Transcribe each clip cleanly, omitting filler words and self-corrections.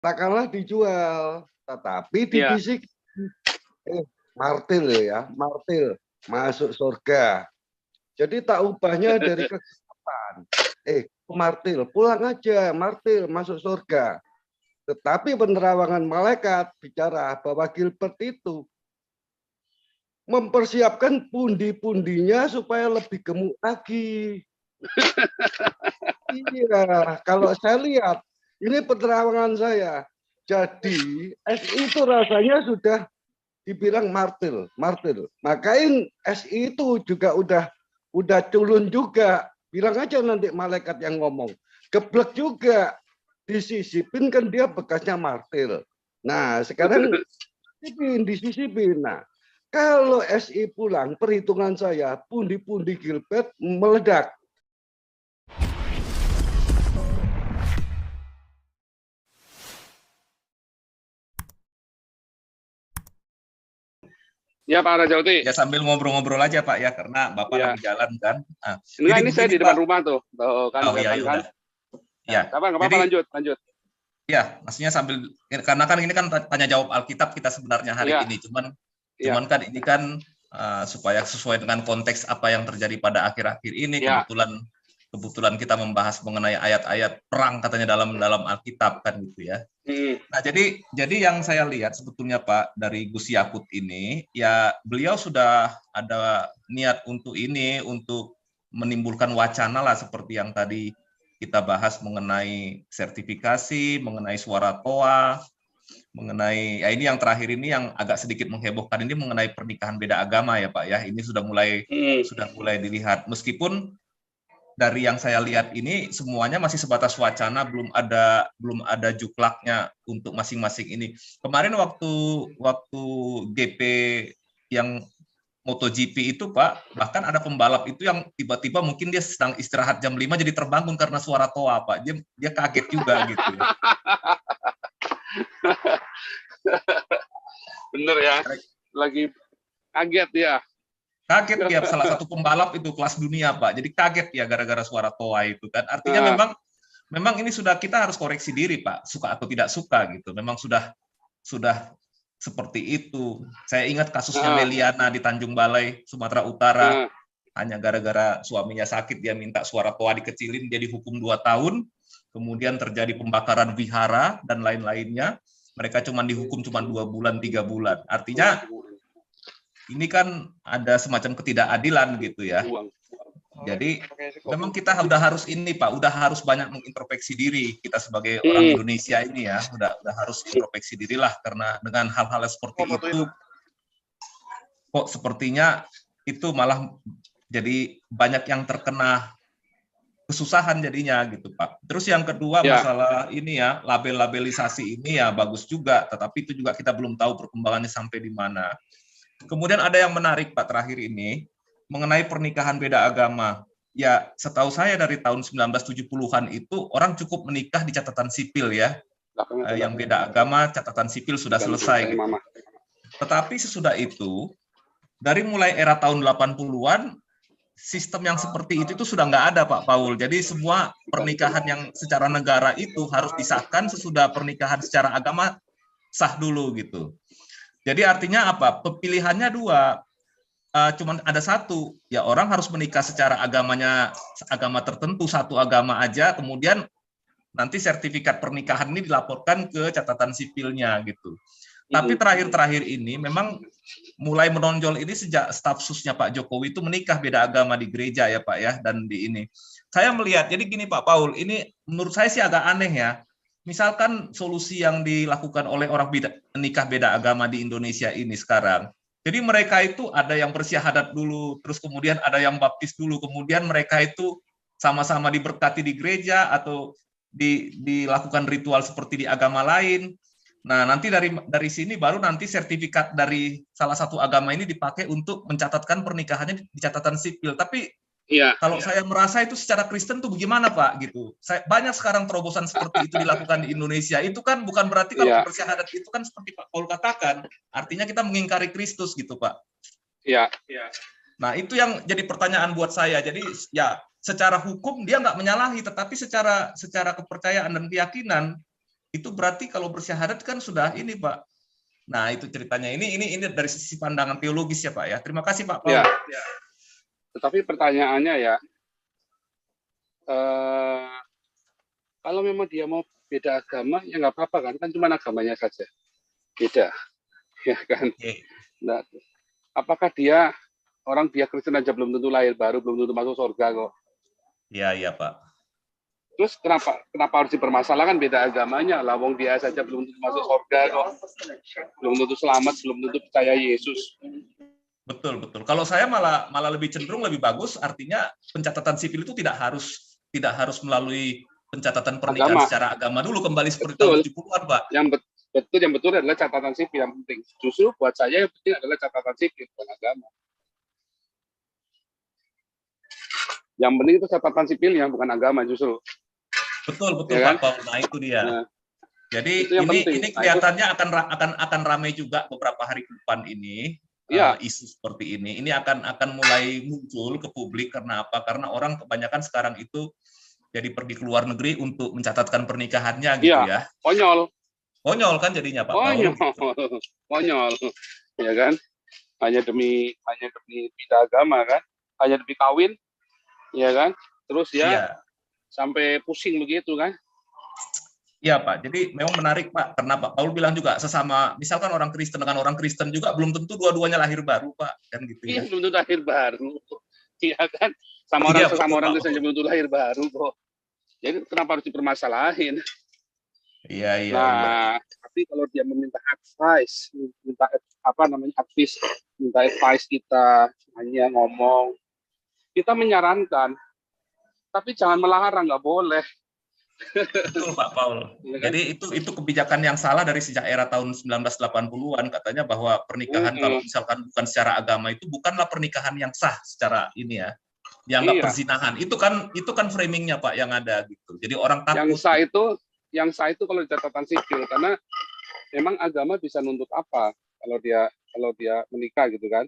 katakanlah dijual, tetapi Iya. dibisik, martil ya, martil masuk surga. Jadi tak ubahnya dari kegelapan. Martil, pulang aja, martil masuk surga. Tetapi penerawangan malaikat bicara bahwa Gilbert itu mempersiapkan pundi-pundinya supaya lebih gemuk lagi. Iya, kalau saya lihat, ini penerawangan saya. Jadi, SI itu rasanya sudah dibilang martil, martil. Makain SI itu juga udah culun juga. Bilang aja nanti malaikat yang ngomong. Geblek juga. Disisipin kan dia bekasnya martil. Nah, sekarang disisipin. Nah, kalau SI pulang, perhitungan saya, pundi-pundi Gilbert meledak. Ya Pak Rajauti. Ya sambil ngobrol-ngobrol aja Pak ya, karena Bapak ya. lagi jalan kan. Nah, enggak, jadi ini saya begini, di depan Pak. rumah tuh. Kan Oh iya, kelihatan kan. Ya. Nggak apa-apa, lanjut. Ya, maksudnya sambil, karena kan ini kan tanya jawab Alkitab kita sebenarnya hari ini, cuman kan ini kan supaya sesuai dengan konteks apa yang terjadi pada akhir-akhir ini, kebetulan kita membahas mengenai ayat-ayat perang katanya dalam Alkitab kan gitu ya. Nah, jadi yang saya lihat sebetulnya Pak dari Gus Yakut ini, ya beliau sudah ada niat untuk menimbulkan wacana lah seperti yang tadi kita bahas mengenai sertifikasi, mengenai suara toa, mengenai ya ini yang terakhir ini yang agak sedikit menghebohkan ini mengenai pernikahan beda agama ya Pak ya. Ini sudah mulai dilihat, meskipun dari yang saya lihat ini semuanya masih sebatas wacana, belum ada juklaknya untuk masing-masing ini. Kemarin waktu GP yang MotoGP itu Pak, bahkan ada pembalap itu yang tiba-tiba mungkin dia sedang istirahat jam 5 jadi terbangun karena suara toa Pak. Dia kaget juga gitu ya. Bener ya, lagi kaget ya. Kaget ya, salah satu pembalap itu kelas dunia Pak. Jadi kaget ya gara-gara suara toa itu kan. Artinya memang ini sudah kita harus koreksi diri Pak, suka atau tidak suka gitu. Memang sudah seperti itu. Saya ingat kasusnya Meliana di Tanjung Balai, Sumatera Utara. Hanya gara-gara suaminya sakit, dia minta suara toa dikecilin, dia dihukum 2 tahun. Kemudian terjadi pembakaran vihara dan lain-lainnya. Mereka cuma dihukum 2 bulan, 3 bulan. Artinya ini kan ada semacam ketidakadilan gitu ya. Jadi memang kita udah harus ini Pak, udah harus banyak mengintrospeksi diri kita sebagai orang Indonesia ini ya, udah harus introspeksi diri lah, karena dengan hal-hal seperti itu kok sepertinya itu malah jadi banyak yang terkena kesusahan jadinya gitu Pak. Terus yang kedua masalah ini ya, label-labelisasi ini ya bagus juga, tetapi itu juga kita belum tahu perkembangannya sampai di mana. Kemudian ada yang menarik Pak terakhir ini, mengenai pernikahan beda agama. Ya, setahu saya dari tahun 1970-an itu orang cukup menikah di catatan sipil ya. Yang beda agama, catatan sipil sudah selesai. Gitu. Tetapi sesudah itu, dari mulai era tahun 80-an, sistem yang seperti itu sudah nggak ada Pak Paul. Jadi semua pernikahan yang secara negara itu harus disahkan sesudah pernikahan secara agama sah dulu gitu. Jadi artinya apa? Pilihannya 2. Cuman ada 1, ya orang harus menikah secara agama tertentu, satu agama aja, kemudian nanti sertifikat pernikahan ini dilaporkan ke catatan sipilnya gitu. Tapi terakhir-terakhir ini memang mulai menonjol ini sejak staf susnya Pak Jokowi itu menikah beda agama di gereja ya Pak ya, dan di ini. Saya melihat, jadi gini Pak Paul, ini menurut saya sih agak aneh ya. Misalkan solusi yang dilakukan oleh orang nikah beda agama di Indonesia ini sekarang, jadi mereka itu ada yang bersyahadat dulu, terus kemudian ada yang baptis dulu, kemudian mereka itu sama-sama diberkati di gereja atau dilakukan ritual seperti di agama lain. Nah, nanti dari sini baru nanti sertifikat dari salah satu agama ini dipakai untuk mencatatkan pernikahannya di catatan sipil. Tapi kalau saya merasa itu secara Kristen tuh bagaimana Pak gitu. Banyak sekarang terobosan seperti itu dilakukan di Indonesia. Itu kan bukan berarti kalau bersyahadat itu kan seperti Pak Paul katakan, artinya kita mengingkari Kristus gitu Pak. Iya. Nah itu yang jadi pertanyaan buat saya. Jadi ya secara hukum dia nggak menyalahi, tetapi secara kepercayaan dan keyakinan itu berarti kalau bersyahadat kan sudah ini, Pak. Nah, itu ceritanya. Ini dari sisi pandangan teologis ya, Pak ya. Terima kasih, Pak Paul. Ya. Tetapi pertanyaannya ya, kalau memang dia mau beda agama, ya nggak apa-apa kan? Kan cuma agamanya saja beda, ya kan? Nah, apakah dia Kristen aja belum tentu lahir baru, belum tentu masuk surga kok? Iya Pak. Terus kenapa harus dipermasalahkan beda agamanya? Lawong dia saja belum tentu masuk surga kok, belum tentu selamat, belum tentu percaya Yesus. Betul. Kalau saya malah lebih cenderung lebih bagus, artinya pencatatan sipil itu tidak harus melalui pencatatan pernikahan secara agama dulu, kembali seperti tahun 70-an, Pak. Yang betul adalah catatan sipil yang penting. Justru buat saya yang penting adalah catatan sipil, bukan agama. Yang penting itu catatan sipil yang bukan agama justru. Betul ya, Pak Paul. Nah itu dia. Nah, jadi ini kelihatannya akan ramai juga beberapa hari ke depan ini. Ya. Isu seperti ini akan mulai muncul ke publik. Karena apa? Karena orang kebanyakan sekarang itu jadi pergi ke luar negeri untuk mencatatkan pernikahannya gitu ya. Konyol kan jadinya Pak Paul. Konyol, ya kan? Hanya demi beda agama kan? Hanya demi kawin, ya kan? Terus ya sampai pusing begitu kan? Iya Pak, jadi memang menarik Pak, karena Pak Paul bilang juga sesama, misalkan orang Kristen dengan orang Kristen juga belum tentu dua-duanya lahir baru Pak, kan gitu ya. Iya, belum tentu lahir baru, iya kan? Sesama orang Kristen belum tentu lahir baru kok. Jadi kenapa harus dipermasalahin? Iya. Nah, tapi kalau dia meminta advice, minta advice kita, hanya ngomong, kita menyarankan, tapi jangan melarang, nggak boleh. Betul Pak Paul. Jadi itu kebijakan yang salah dari sejak era tahun 1980-an, katanya bahwa pernikahan kalau misalkan bukan secara agama itu bukanlah pernikahan yang sah secara ini ya. Dianggap perzinahan. Itu kan framingnya Pak yang ada gitu. Jadi orang takut. Yang sah itu kalau di catatan sipil, karena memang agama bisa nuntut apa kalau dia menikah gitu kan.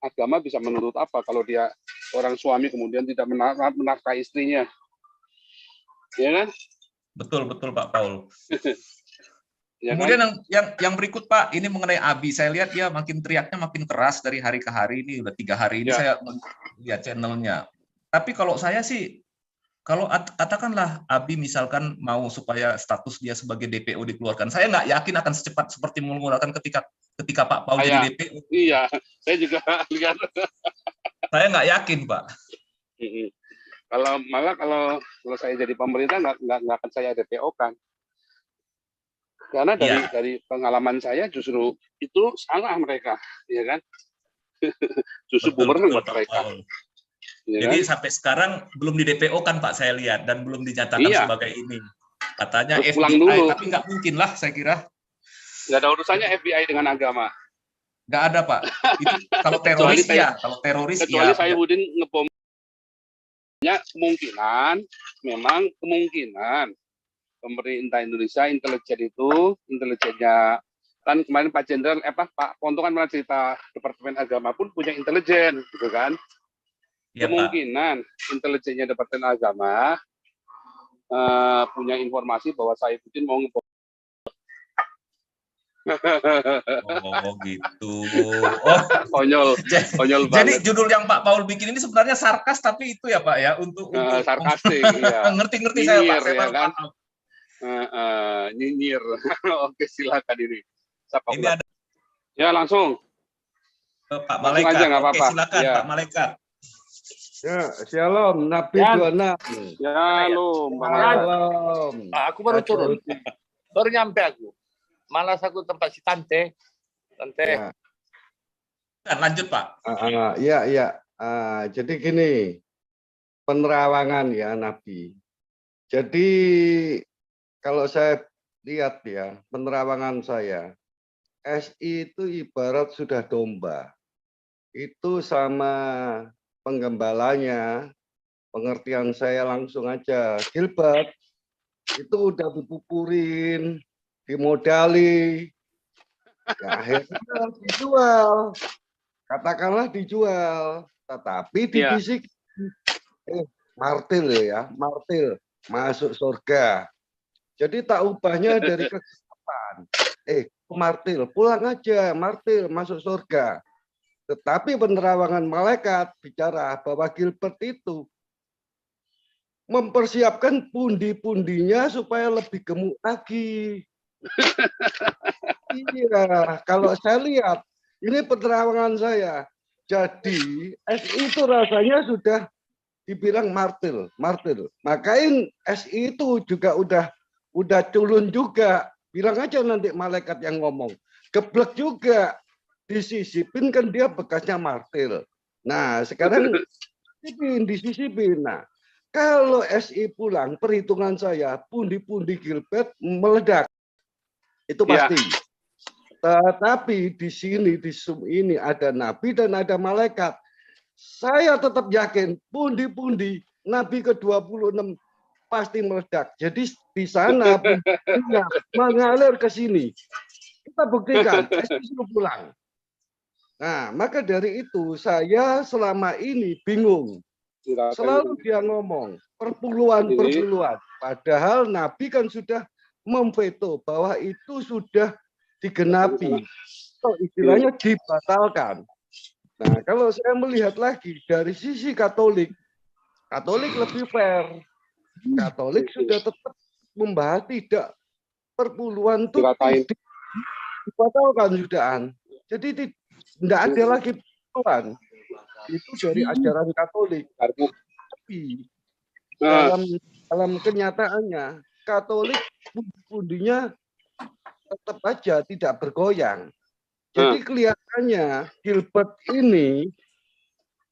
Agama bisa menuntut apa kalau dia orang suami kemudian tidak menafkahi istrinya. Ya kan? Betul Pak Paul. Ya, kemudian kan? yang berikut Pak, ini mengenai Abi. Saya lihat dia makin teriaknya makin keras dari hari ke hari ini. Udah 3 hari ini saya lihat channelnya. Tapi kalau saya sih, kalau katakanlah Abi misalkan mau supaya status dia sebagai DPO dikeluarkan, saya nggak yakin akan secepat seperti menggunakan ketika Pak Paul jadi DPO. Iya, saya juga lihat. Saya nggak yakin Pak. Kalau saya jadi pemerintah nggak akan saya DPO kan, karena dari pengalaman saya justru itu salah mereka, ya kan? Justru bumerang buat mereka. Ya jadi kan? Sampai sekarang belum di DPO kan Pak saya lihat dan belum dinyatakan sebagai ini. Katanya terus FBI, tapi nggak mungkin lah saya kira. Nggak ada urusannya FBI dengan agama. Nggak ada Pak. Itu kalau teroris kalau teroris kecuali saya Budin ngebom. Kemungkinan pemerintah Indonesia intelijennya kan kemarin Pak Jenderal Pak Ponto kan pernah cerita Departemen Agama pun punya intelijen gitu kan. Ya, kemungkinan Pak. Intelijennya Departemen Agama punya informasi bahwa saya Budin mau ngebom. Oh gitu. Oh konyol banget. Jadi judul yang Pak Paul bikin ini sebenarnya sarkas tapi itu ya Pak ya untuk sarkastik. Iya. Ngerti saya Pak. Saya kan? Nyinyir. Oke silakan ini. Ini ada. Ya langsung. Pak Malaikat. Aja, Oke silakan ya. Pak Malaikat. Ya, shalom Nabi 26. Shalom. Shalom. Aku baru turun. Baru nyampe aku. Malas aku tempat si Tante. Ya. Lanjut Pak. Iya. Jadi gini, penerawangan ya Nabi. Jadi kalau saya lihat ya, penerawangan saya, SI itu ibarat sudah domba. Itu sama penggembalanya, pengertian saya langsung aja, Gilbert, itu udah dipupurin, dimodali, ya akhirnya dijual, katakanlah dijual, tetapi dibisik, martil masuk surga, Jadi tak ubahnya dari kegelapan. Martil, pulang aja, Martil masuk surga. Tetapi penerawangan malaikat bicara bahwa Gilbert itu mempersiapkan pundi-pundinya supaya lebih gemuk lagi. Iya, kalau saya lihat, ini penerawangan saya. Jadi SI itu rasanya sudah dibilang martir. Makain SI itu juga udah culun juga. Bilang aja nanti malaikat yang ngomong. Geblek juga. Disisipin kan dia bekasnya martir. Nah, sekarang disisipin. Nah, kalau SI pulang, perhitungan saya, pundi-pundi Gilbert meledak. Itu pasti. Ya. Tetapi di sini, di Zoom ini ada nabi dan ada malaikat. Saya tetap yakin pundi-pundi nabi ke-26 pasti meledak. Jadi di sana pundinya mengalir ke sini. Kita buktikan, SI pulang. Nah, maka dari itu saya selama ini bingung. Selalu dia ngomong perpuluhan. Padahal Nabi kan sudah memveto bahwa itu sudah digenapi. Atau istilahnya dibatalkan. Nah, kalau saya melihat lagi dari sisi Katolik lebih fair. Katolik sudah tetap membahas tidak perpuluhan itu dibatalkan sudahan. Jadi tidak ada lagi perpuluhan. Itu dari ajaran Katolik. Tapi dalam kenyataannya Katolik pundinya tetap aja tidak bergoyang. Jadi kelihatannya Gilbert ini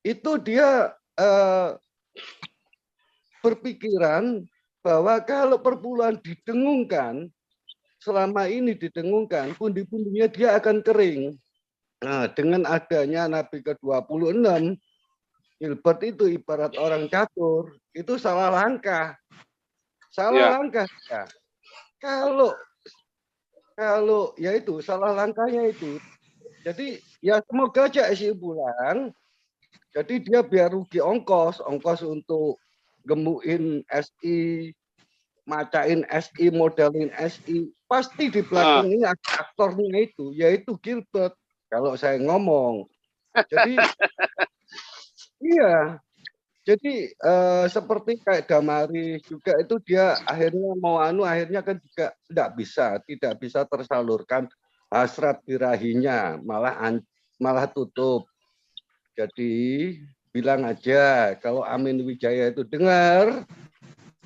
itu dia berpikiran bahwa kalau perpuluhan didengungkan, selama ini didengungkan, pundi-pundinya dia akan kering. Nah, dengan adanya Nabi ke-26, Gilbert itu ibarat orang catur, itu salah langkah. Langkah. Ya. Kalau ya itu salah langkahnya itu. Jadi ya semoga aja SI pulang. Jadi dia biar rugi ongkos untuk gemuin SI, macain SI, modelin SI. Pasti di belakang ini aktornya itu, yaitu Gilbert. Kalau saya ngomong, jadi iya, jadi seperti kayak Damaris juga itu dia akhirnya akhirnya kan juga tidak bisa tersalurkan hasrat birahinya, malah tutup. Jadi bilang aja kalau Amin Wijaya itu dengar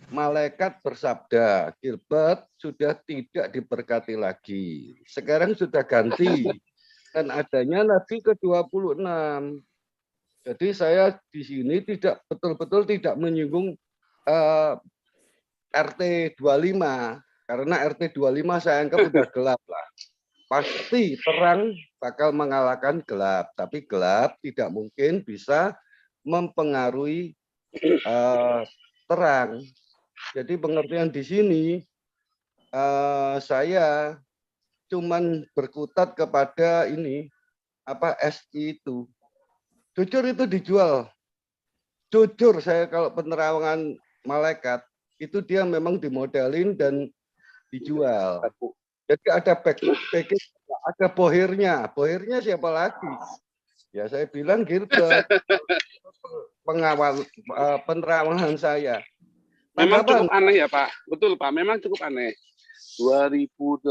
malaikat bersabda, Gilbert sudah tidak diberkati lagi, sekarang sudah ganti. Dan adanya Nabi ke-26. Jadi saya di sini betul-betul tidak menyinggung RT 25 karena RT 25 saya anggap udah gelap lah. Pasti terang bakal mengalahkan gelap, tapi gelap tidak mungkin bisa mempengaruhi terang. Jadi pengertian di sini saya cuman berkutat kepada ini SI itu. Jujur itu dijual. Jujur saya kalau penerawangan malaikat itu dia memang dimodelin dan dijual. Jadi ada package, ada bohirnya. Bohirnya siapa lagi? Ya saya bilang Gilbert pengawal penerawangan saya. Memang cukup aneh ya Pak. Betul Pak, memang cukup aneh. 2008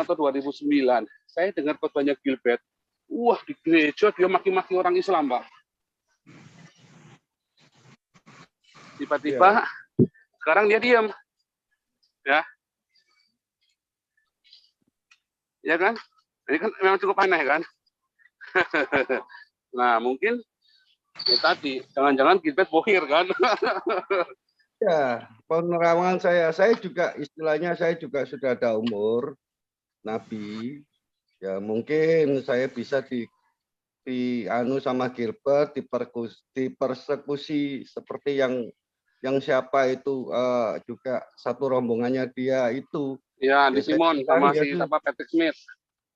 atau 2009 saya dengar khotbahnya Gilbert, wah di gereja dia maki-maki orang Islam Pak. Tiba-tiba sekarang dia diam, ya kan? Ini kan memang cukup aneh kan? Nah mungkin ya tadi jangan-jangan Gilbert bohir kan? Ya, penerawangan saya juga istilahnya saya juga sudah ada umur Nabi. Ya mungkin saya bisa sama Gilbert dipersekusi seperti yang siapa itu juga satu rombongannya dia itu. Ya, di Simon sama si Patrick Smith.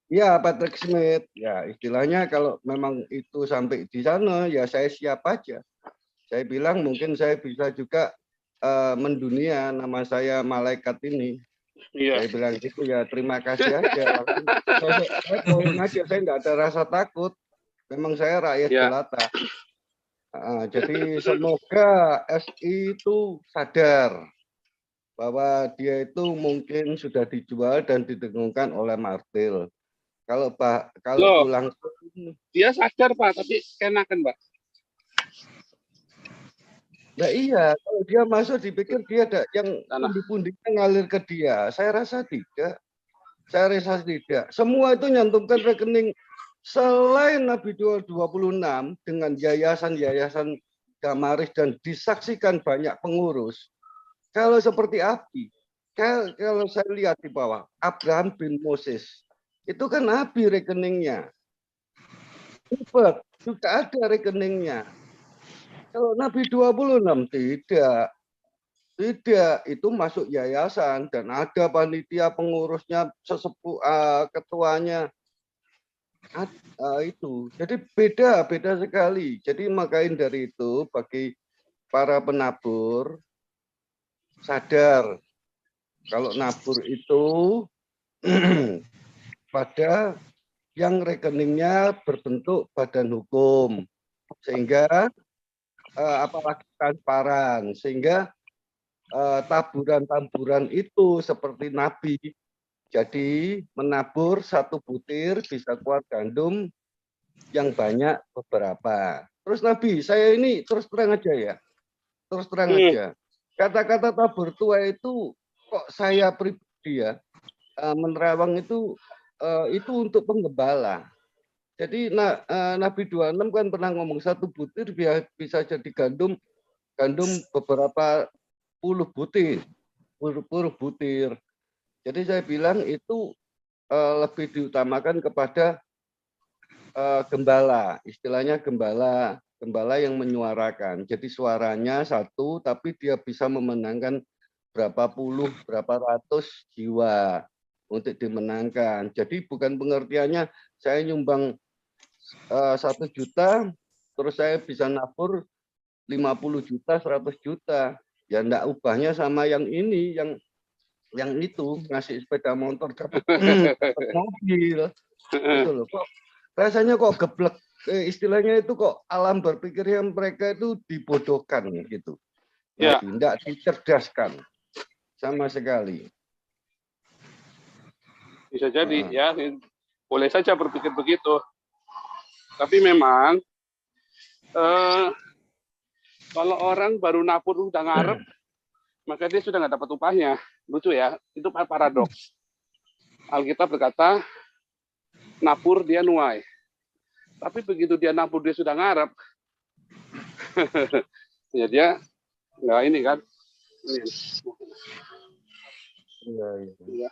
Ya, Patrick Smith. Ya, istilahnya kalau memang itu sampai di sana ya saya siap aja. Saya bilang mungkin saya bisa juga mendunia, nama saya malaikat ini. Iya. Saya bilang gitu ya, terima kasih aja. Langsung saya poin aja, saya nggak ada rasa takut. Memang saya rakyat Ya. jelata. Jadi semoga SI itu sadar bahwa dia itu mungkin sudah dijual dan didengungkan oleh Martil. Kalau Loh, pulang, dia sadar Pak, tapi kenakan Pak. nah iya, kalau dia masuk dipikir dia ada yang Tanah. pundi-pundinya ngalir ke dia. Saya rasa tidak. Saya rasa tidak. Semua itu nyantumkan rekening selain Nabi 26 dengan yayasan-yayasan Damaris dan disaksikan banyak pengurus. Kalau seperti Abi, kalau saya lihat di bawah, Abraham bin Moses, itu kan Abi rekeningnya. Rupert juga ada rekeningnya. Kalau Nabi 26 tidak. Tidak, itu masuk yayasan dan ada panitia pengurusnya, sesepuh ketuanya. Itu. Jadi beda sekali. Jadi makain dari itu bagi para penabur sadar kalau nabur itu pada yang rekeningnya berbentuk badan hukum sehingga apalagi transparan sehingga taburan-taburan itu seperti Nabi. Jadi menabur satu butir bisa keluar gandum yang banyak beberapa. Terus Nabi, saya ini terus terang aja ya. Terus terang aja. Kata-kata tabur tua itu kok saya pribadi ya, menerawang itu untuk penggembala. Jadi Nabi 26 kan pernah ngomong satu butir bisa jadi gandum beberapa puluh butir. Jadi saya bilang itu lebih diutamakan kepada gembala, istilahnya gembala yang menyuarakan. Jadi suaranya satu, tapi dia bisa memenangkan berapa puluh, berapa ratus jiwa untuk dimenangkan. Jadi bukan pengertiannya saya nyumbang 1 juta, terus saya bisa nabur 50 juta, 100 juta. Ya enggak ubahnya sama yang ini, yang itu ngasih sepeda motor dapat mobil. Gitu loh. Kok rasanya kok geblek, istilahnya itu kok alam berpikirnya mereka itu dibodohkan gitu. Ya. Tidak dicerdaskan sama sekali. Bisa jadi ya, boleh saja berpikir begitu. Tapi memang kalau orang baru nabur udah ngarep, maka dia sudah nggak dapat upahnya. Lucu ya, itu paradoks. Alkitab berkata, nabur dia nuai. Tapi begitu dia nabur dia sudah ngarep, ya dia nggak ini kan. Iya.